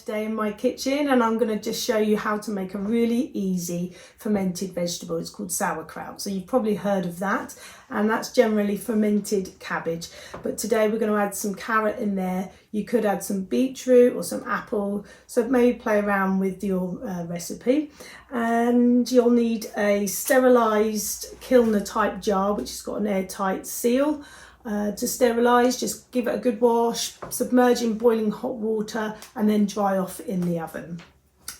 today in my kitchen, and I'm going to just show you how to make a really easy fermented vegetable. It's called sauerkraut, so you've probably heard of that, and that's generally fermented cabbage. But today we're going to add some carrot in there. You could add some beetroot or some apple, so maybe play around with your recipe. And you'll need a sterilised Kilner type jar which has got an airtight seal. To sterilise, just give it a good wash, submerge in boiling hot water and then dry off in the oven.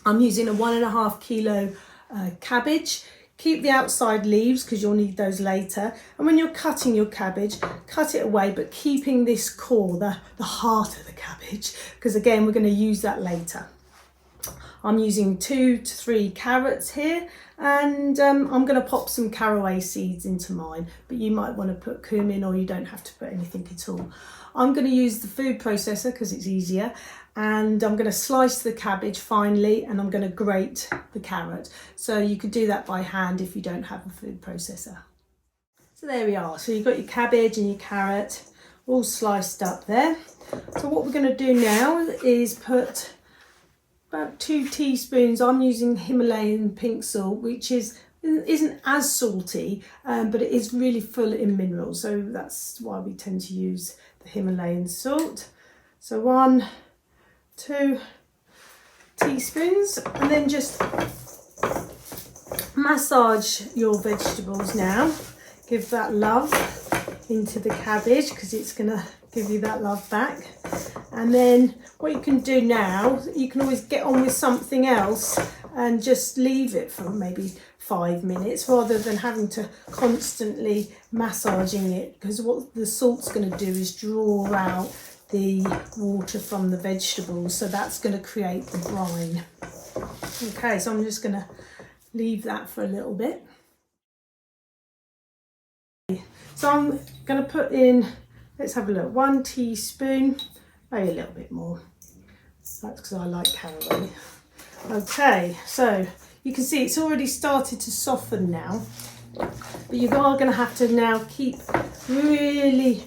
I'm using a 1.5 kilo cabbage. Keep the outside leaves because you'll need those later. And when you're cutting your cabbage, cut it away, but keeping this core, the heart of the cabbage, because again, we're going to use that later. I'm using 2 to 3 carrots here, and I'm going to pop some caraway seeds into mine, but you might want to put cumin, or you don't have to put anything at all. I'm going to use the food processor because it's easier, and I'm going to slice the cabbage finely, and I'm going to grate the carrot. So you could do that by hand if you don't have a food processor. So there we are. So you've got your cabbage and your carrot all sliced up there. So what we're going to do now is put about 2 teaspoons. I'm using Himalayan pink salt, which isn't as salty, but it is really full in minerals, so that's why we tend to use the Himalayan salt. So 1, 2 teaspoons, and then just massage your vegetables now. Give that love into the cabbage because it's going to give you that love back. And then what you can do now, you can always get on with something else and just leave it for maybe 5 minutes rather than having to constantly massaging it, because what the salt's going to do is draw out the water from the vegetables, so that's going to create the brine. Okay, so I'm just going to leave that for a little bit. So I'm going to put in, let's have a look, 1 teaspoon, maybe a little bit more. That's because I like caraway. Okay, so you can see it's already started to soften now, but you are going to have to now keep really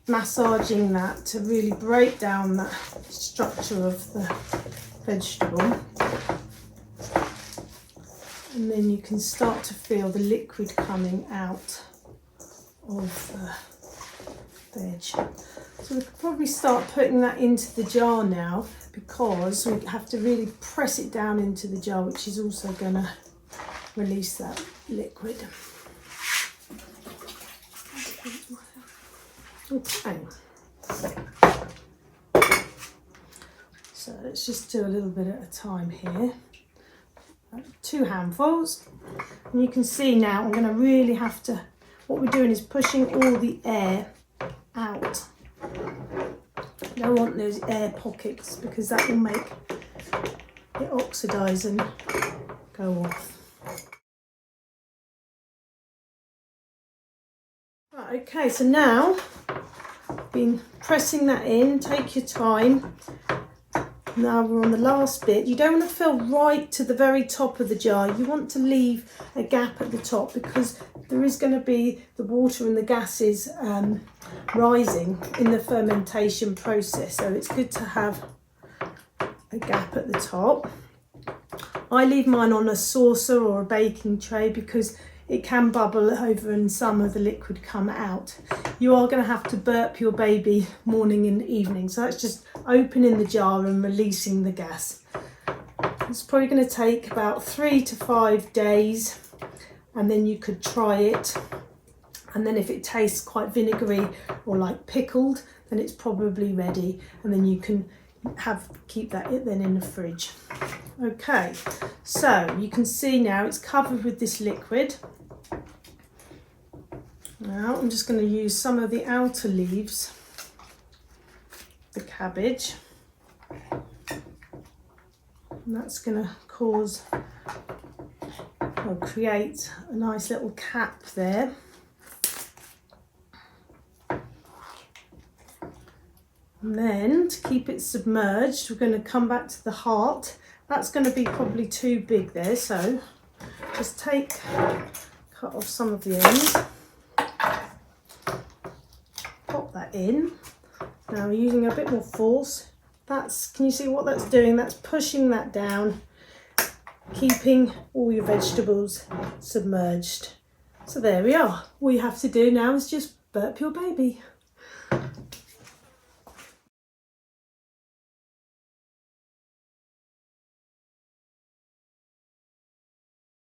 massaging that to really break down that structure of the vegetable. And then you can start to feel the liquid coming out of the veg. So we could probably start putting that into the jar now, because we have to really press it down into the jar, which is also going to release that liquid. Okay. So let's just do a little bit at a time here. 2 handfuls. And you can see now I'm going to really have to, what we're doing is pushing all the air out. I don't want those air pockets because that will make it oxidise and go off. Right, okay, so now been pressing that in, take your time. Now we're on the last bit. You don't want to fill right to the very top of the jar. You want to leave a gap at the top because there is going to be the water and the gases rising in the fermentation process. So it's good to have a gap at the top. I leave mine on a saucer or a baking tray because it can bubble over and some of the liquid come out. You are going to have to burp your baby morning and evening, so that's just opening the jar and releasing the gas. It's probably going to take about 3 to 5 days, and then you could try it, and then if it tastes quite vinegary or like pickled, then it's probably ready, and then you can keep that then in the fridge. Okay, so you can see now it's covered with this liquid. Now I'm just going to use some of the outer leaves, the cabbage, and that's going to cause or create a nice little cap there. And then to keep it submerged, we're going to come back to the heart. That's going to be probably too big there, so just cut off some of the ends, pop that in. Now we're using a bit more force can you see what that's doing? That's pushing that down, keeping all your vegetables submerged. So there we are. All you have to do now is just burp your baby.